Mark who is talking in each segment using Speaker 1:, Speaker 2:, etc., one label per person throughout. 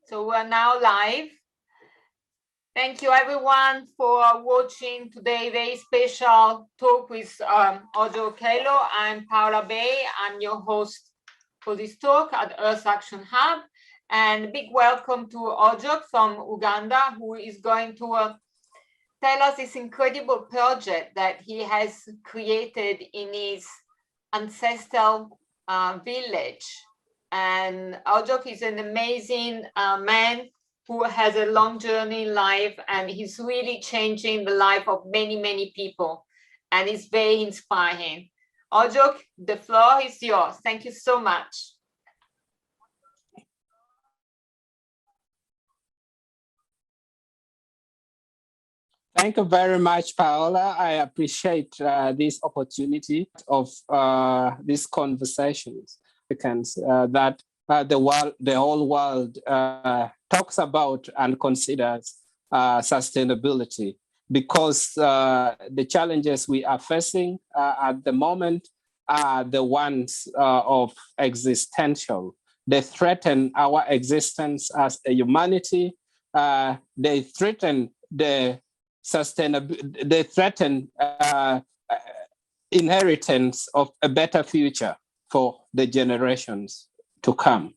Speaker 1: So we're now live. Thank you everyone for watching today very special talk with Okello. I'm Paola Bay. I'm your host for this talk at Earth Action Hub. And a big welcome to Ojok from Uganda, who is going to tell us this incredible project that he has created in his ancestral village. And Ojok is an amazing man who has a long journey in life, and he's really changing the life of many, many people. And it's very inspiring. Ojok, the floor is yours. Thank you so much.
Speaker 2: Thank you very much, Paola. I appreciate this opportunity of these conversations that the whole world talks about and considers sustainability, because the challenges we are facing at the moment are the ones of existential. They threaten our existence as a humanity. They threaten they threaten inheritance of a better future for the generations to come.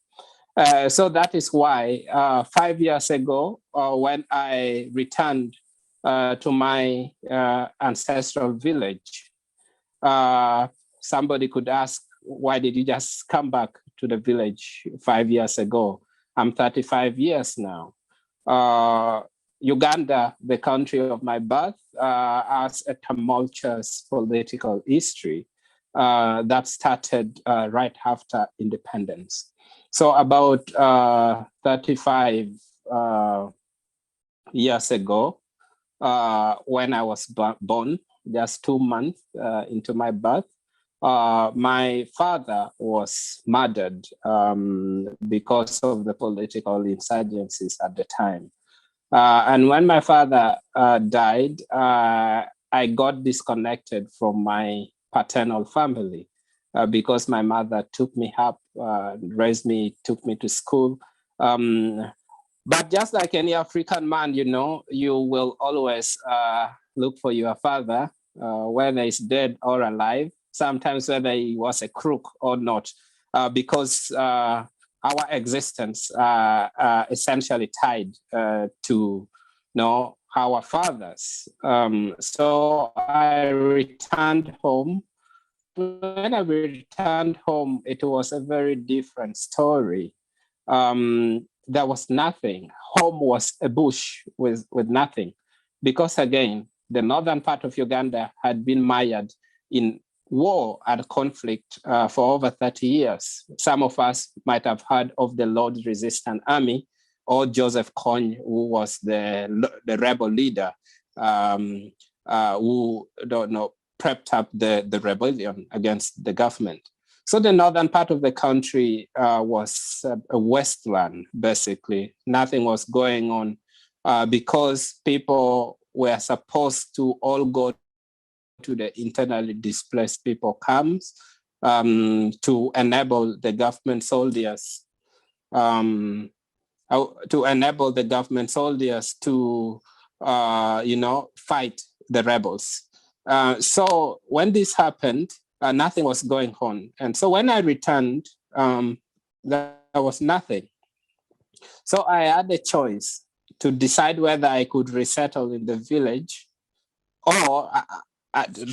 Speaker 2: So that is why 5 years ago, when I returned to my ancestral village, somebody could ask, why did you just come back to the village 5 years ago? I'm 35 years now. Uganda, the country of my birth, has a tumultuous political history that started right after independence. So about 35 years ago, when I was born, just 2 months into my birth, my father was murdered because of the political insurgencies at the time. And when my father died, I got disconnected from my paternal family because my mother took me up, raised me, took me to school. But just like any African man, you know, you will always look for your father, whether he's dead or alive, sometimes whether he was a crook or not, because our existence essentially tied to our fathers. So I returned home. When I returned home, it was a very different story. There was nothing. Home was a bush with nothing, because again, the northern part of Uganda had been mired in war and conflict for over 30 years. Some of us might have heard of the Lord's Resistance Army, or Joseph Kony, who was the rebel leader who prepped up the rebellion against the government. So the northern part of the country was a wasteland, basically. Nothing was going on because people were supposed to all go to the internally displaced people camps to enable the government soldiers to fight the rebels. So when this happened, nothing was going on. And so when I returned, there was nothing. So I had a choice to decide whether I could resettle in the village, or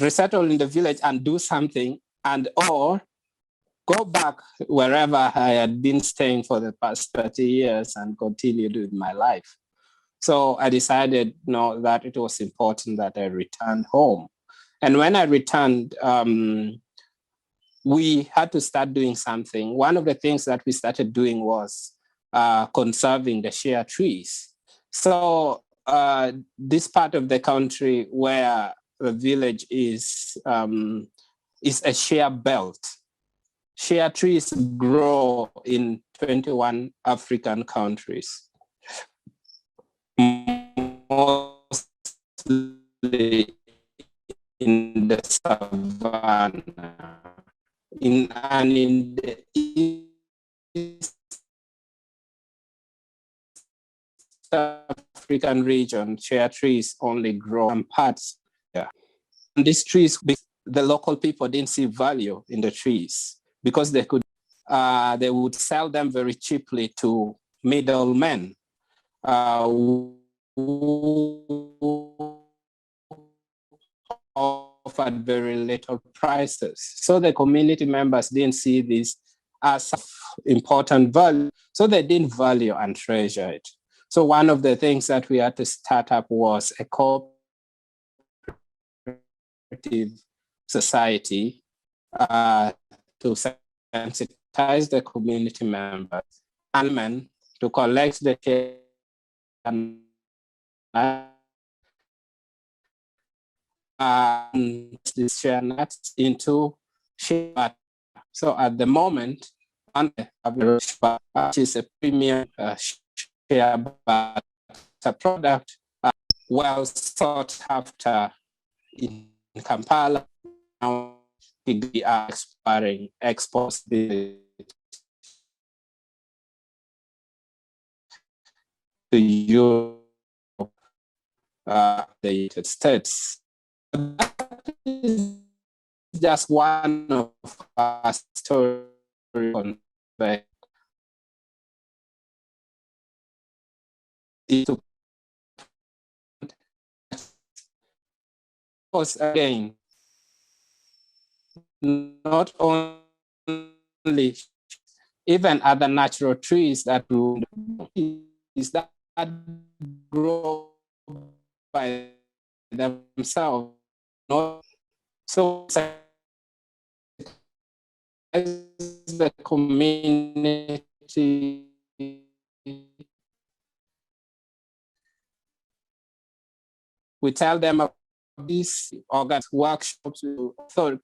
Speaker 2: resettle in the village and do something, or go back wherever I had been staying for the past 30 years and continue with my life. So I decided that it was important that I return home. And when I returned, we had to start doing something. One of the things that we started doing was conserving the shea trees. So this part of the country where the village is a shea belt. Shea trees grow in 21 African countries. Mostly in the savannah. In the east African region, shea trees only grow in parts. Yeah. And these trees, the local people didn't see value in the trees because they would sell them very cheaply to middlemen who offered very little prices. So the community members didn't see this as important value. So they didn't value and treasure it. So one of the things that we had to start up was a cooperative society to sensitize the community members and men to collect the care and these share nuts into shea butter. So at the moment, on the average, which is a premium shea butter product, well sought after in Kampala. Now we are expiring exports to Europe, the United States. That is just one of our stories. Because again, not only even other natural trees that grow by themselves. So as the community we tell them about these organic workshops of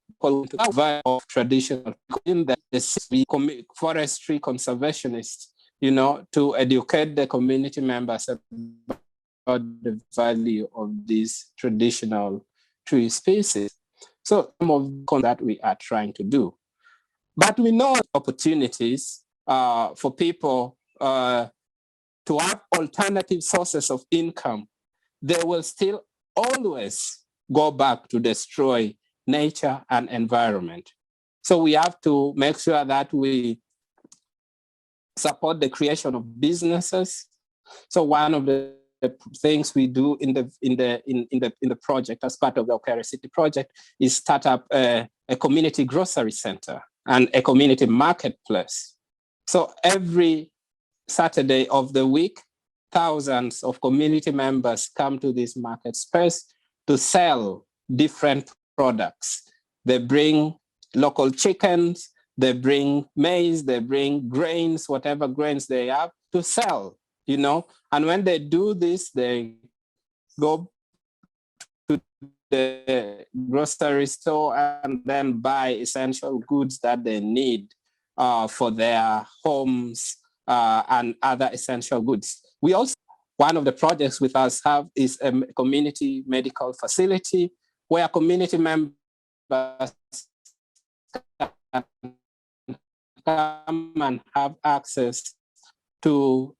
Speaker 2: traditional in the forestry conservationists, to educate the community members about the value of these traditional tree species. So some of that we are trying to do. But we know opportunities for people to have alternative sources of income. They will still always go back to destroy nature and environment. So we have to make sure that we support the creation of businesses. So one of the things we do in the project as part of the Okere City project is start up a community grocery center and a community marketplace. So every Saturday of the week, thousands of community members come to this market space to sell different products. They bring local chickens, they bring maize, they bring grains, whatever grains they have to sell, And when they do this, they go to the grocery store and then buy essential goods that they need for their homes and other essential goods. We also, one of the projects with us have is a community medical facility where community members come and have access to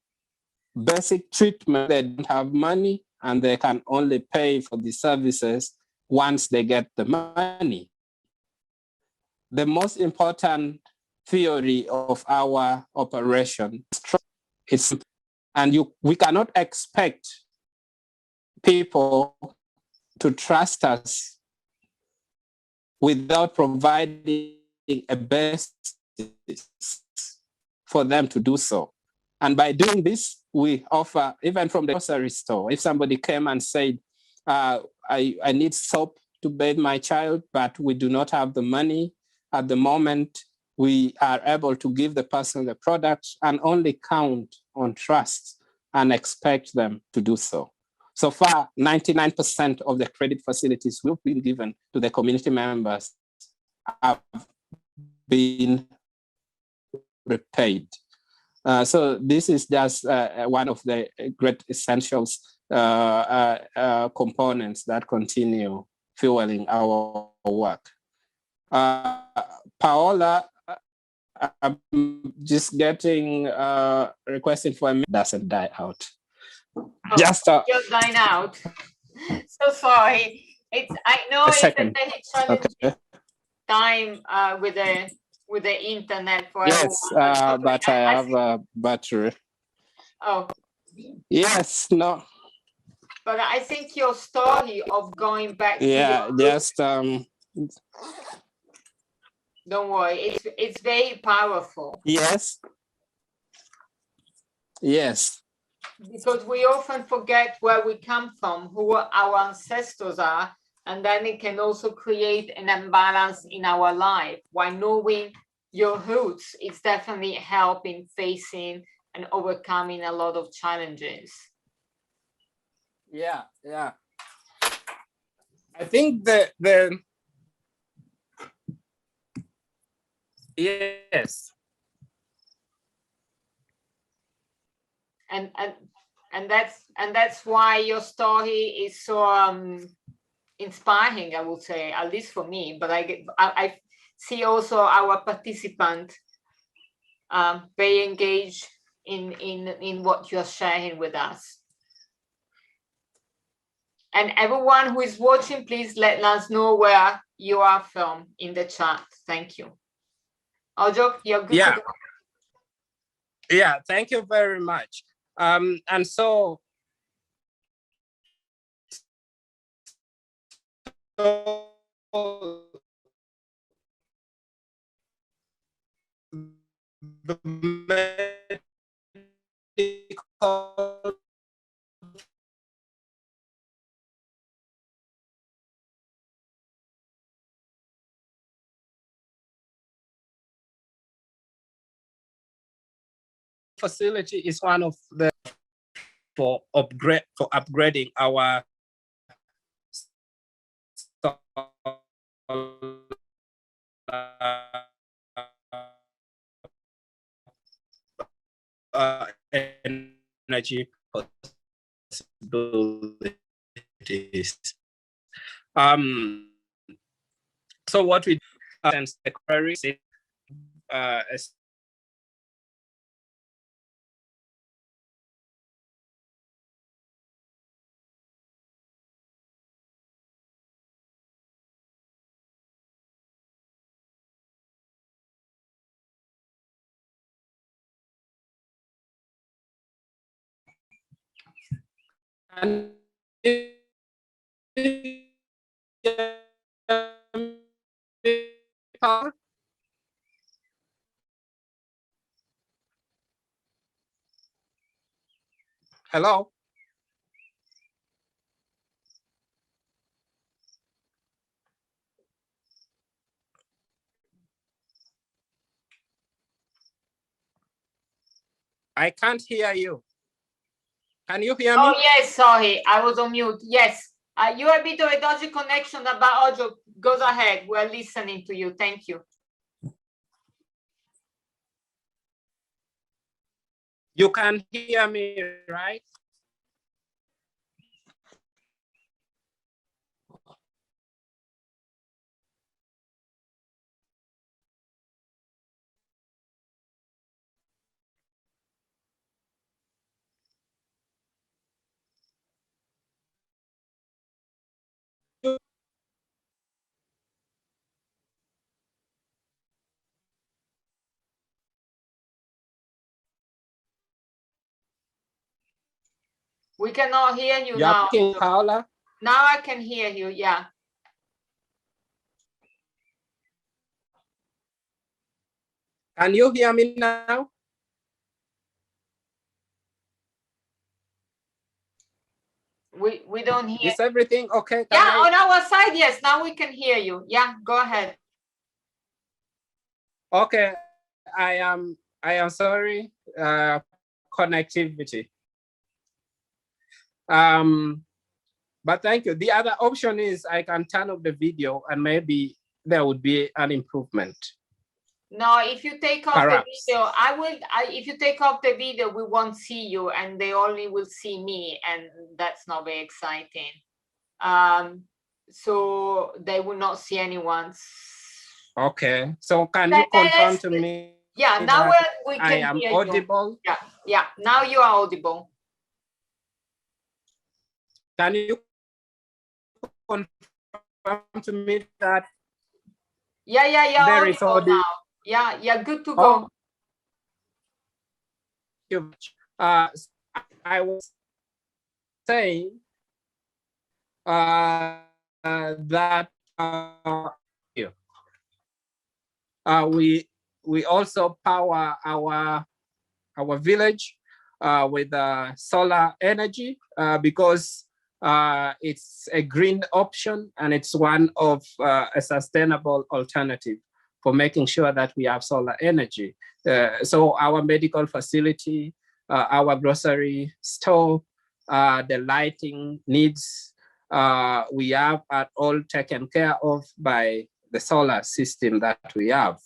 Speaker 2: basic treatment. They don't have money and they can only pay for the services once they get the money. The most important theory of our operation is, and we cannot expect people to trust us without providing a basis for them to do so. And by doing this, we offer, even from the grocery store, if somebody came and said, I need soap to bathe my child, but we do not have the money at the moment, we are able to give the person the product and only count on trust and expect them to do so. So far, 99% of the credit facilities we've been given to the community members have been repaid. So this is just one of the great essentials components that continue fueling our work. Paola, I'm just getting requesting for a minute, doesn't die out.
Speaker 1: Oh,
Speaker 2: Just
Speaker 1: you're dying out. So sorry. I know
Speaker 2: a
Speaker 1: it's
Speaker 2: second.
Speaker 1: a very challenging
Speaker 2: Okay.
Speaker 1: time with the internet for
Speaker 2: Yes,
Speaker 1: everyone.
Speaker 2: but I have a battery.
Speaker 1: Oh,
Speaker 2: Yes, no.
Speaker 1: but I think your story of going back
Speaker 2: Yeah,
Speaker 1: to your
Speaker 2: just
Speaker 1: don't worry, it's very powerful.
Speaker 2: yes. Yes.
Speaker 1: Because we often forget where we come from, who our ancestors are, and then it can also create an imbalance in our life. While knowing your roots, it's definitely helping facing and overcoming a lot of challenges.
Speaker 2: Yeah, yeah. I think the yes.
Speaker 1: And that's why your story is so inspiring, I would say, at least for me. But I see also our participant very engaged in what you're sharing with us. And everyone who is watching, please let us know where you are from in the chat. Thank you. Ojok, you're good to go.
Speaker 2: Yeah, thank you very much. And so the medical facility is one of the for upgrading our energy possibilities. So what we since the query and hello. I can't hear you. Can you hear me?
Speaker 1: Oh, yes, sorry, I was on mute. Yes, you have a bit of a dodgy connection, but Ojok, goes ahead. We're listening to you. Thank you.
Speaker 2: You can hear me, right?
Speaker 1: We cannot hear you
Speaker 2: You're
Speaker 1: now.
Speaker 2: speaking, Paula?
Speaker 1: Now I can hear you, yeah.
Speaker 2: Can you hear me now?
Speaker 1: We don't hear.
Speaker 2: Is everything okay?
Speaker 1: Yeah, on our side, yes. Now we can hear you. Yeah, go ahead.
Speaker 2: Okay, I am sorry. Connectivity. But thank you. The other option is I can turn off the video and maybe there would be an improvement.
Speaker 1: No, if you take off
Speaker 2: Perhaps.
Speaker 1: the video, if you take off the video, we won't see you and they only will see me, and that's not very exciting. So they will not see anyone.
Speaker 2: Okay, so can you confirm to me?
Speaker 1: Yeah, now we can
Speaker 2: I am
Speaker 1: hear
Speaker 2: audible.
Speaker 1: you. Yeah, now you are audible.
Speaker 2: Can you confirm to me that?
Speaker 1: Yeah,
Speaker 2: there is
Speaker 1: audible
Speaker 2: audio
Speaker 1: now. Yeah, good to go.
Speaker 2: I was saying that we also power our village with solar energy because it's a green option and it's one of a sustainable alternative for making sure that we have solar energy. So our medical facility, our grocery store, the lighting needs, we have are all taken care of by the solar system that we have.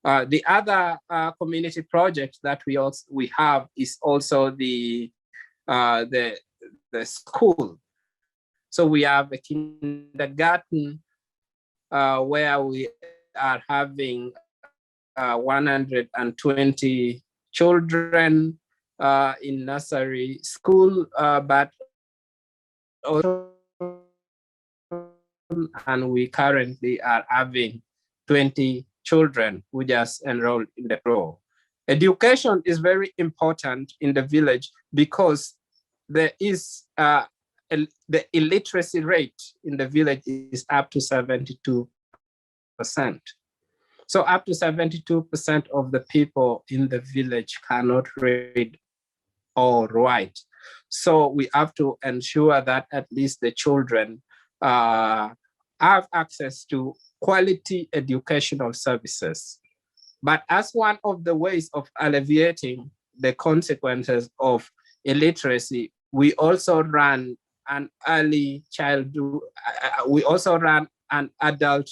Speaker 2: The other community project that we have is also the school. So we have a kindergarten where we are having 120 children in nursery school, but also, and we currently are having 20 children who just enrolled in the pro. Education is very important in the village because there is the illiteracy rate in the village is up to 72%. So up to 72% of the people in the village cannot read or write. So we have to ensure that at least the children have access to quality educational services. But as one of the ways of alleviating the consequences of illiteracy, we also run an early childhood, we also run an adult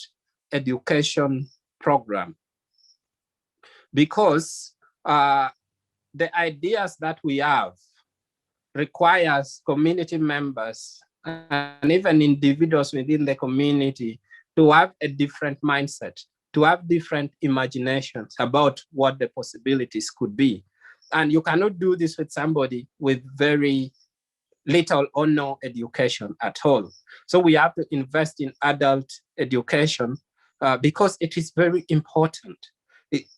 Speaker 2: education program because the ideas that we have requires community members and even individuals within the community to have a different mindset, to have different imaginations about what the possibilities could be. And you cannot do this with somebody with very little or no education at all. So we have to invest in adult education because it is very important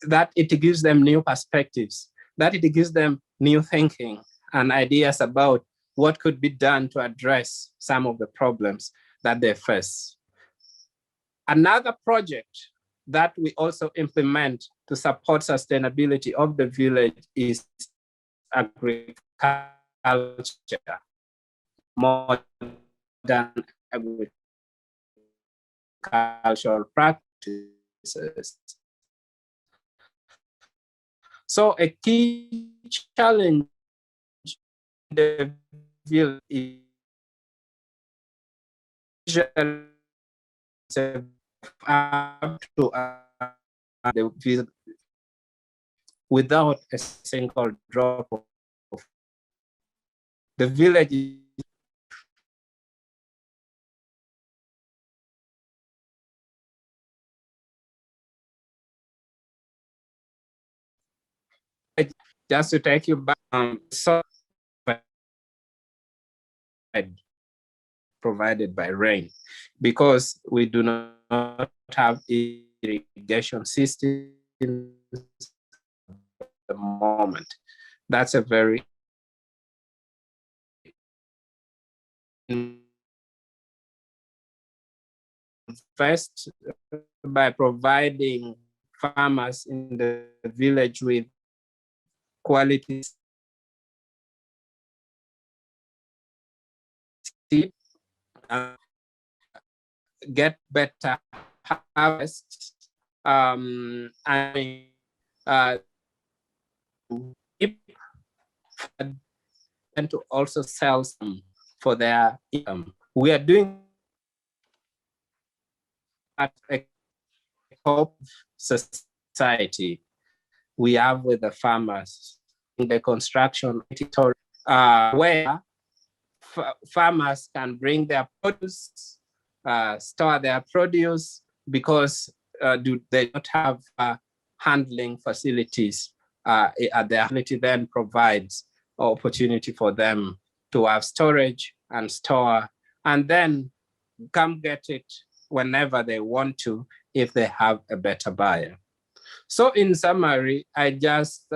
Speaker 2: that it gives them new perspectives, that it gives them new thinking and ideas about what could be done to address some of the problems that they face. Another project that we also implement to support sustainability of the village is agriculture, modern agricultural practices. So a key challenge in the village is up to the village without a single drop of the village. Just to take you back, so provided by rain, because we do not have irrigation systems at the moment. That's a very first by providing farmers in the village with quality seed, get better harvest, and and to also sell some for their income. We are doing at a society we have with the farmers in the construction where farmers can bring their produce, store their produce, because they don't have handling facilities. The facility then provides opportunity for them to have storage and store, and then come get it whenever they want to if they have a better buyer. So in summary, I just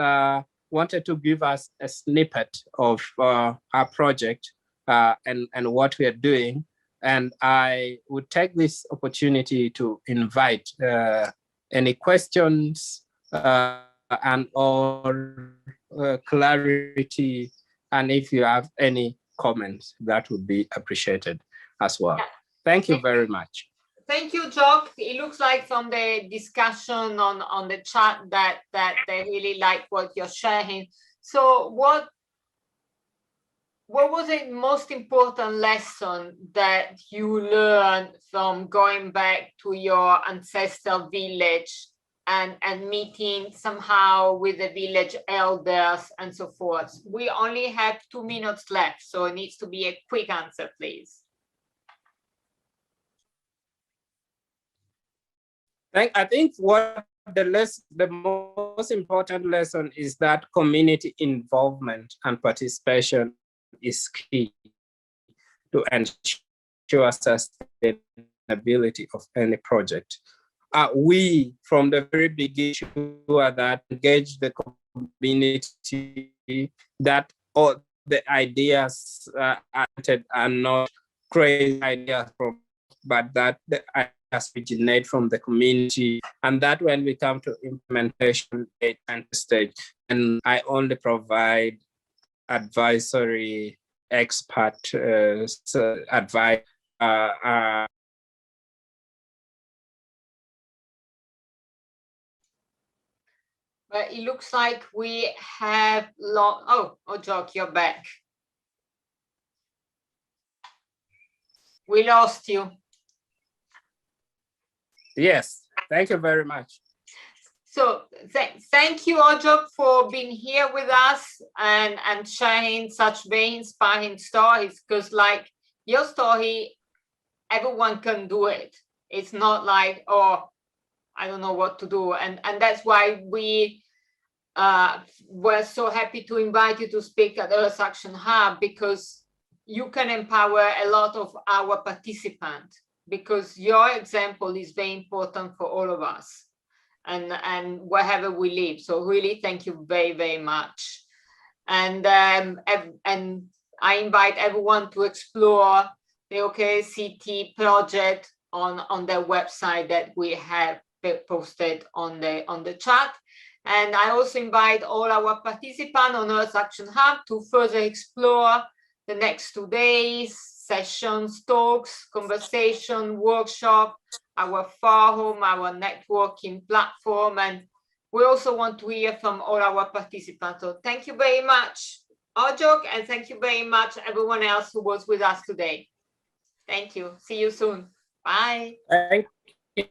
Speaker 2: wanted to give us a snippet of our project and what we are doing. And I would take this opportunity to invite any questions and or clarity. And if you have any comments, that would be appreciated as well. Thank you very much.
Speaker 1: Thank you, Ojok. It looks like from the discussion on the chat that they really like what you're sharing. So what was the most important lesson that you learned from going back to your ancestral village and meeting somehow with the village elders and so forth? We only have 2 minutes left, so it needs to be a quick answer, please.
Speaker 2: I think what the most important lesson is that community involvement and participation is key to ensure sustainability of any project. We, from the very beginning, sure that engage the community, that all the ideas are not crazy ideas, but that the ideas originate from the community, and that when we come to implementation stage, and I only provide advisory expert advice.
Speaker 1: But it looks like we have long. Oh, Ojok, you're back. We lost you.
Speaker 2: Yes, thank you very much.
Speaker 1: So thank you, Ojok, for being here with us and sharing such very inspiring stories, because like your story, everyone can do it. It's not like, oh, I don't know what to do. And that's why we were so happy to invite you to speak at Earth Action Hub, because you can empower a lot of our participants, because your example is very important for all of us and wherever we live. So really, thank you very, very much. And I invite everyone to explore the Okere City project on their website that we have posted on the chat. And I also invite all our participants on Earth Action Hub to further explore the next 2 days, sessions, talks, conversation, workshop, our forum, our networking platform. And we also want to hear from all our participants. So thank you very much, Ojok, and thank you very much everyone else who was with us today. Thank you. See you soon. Bye.
Speaker 2: Thank you.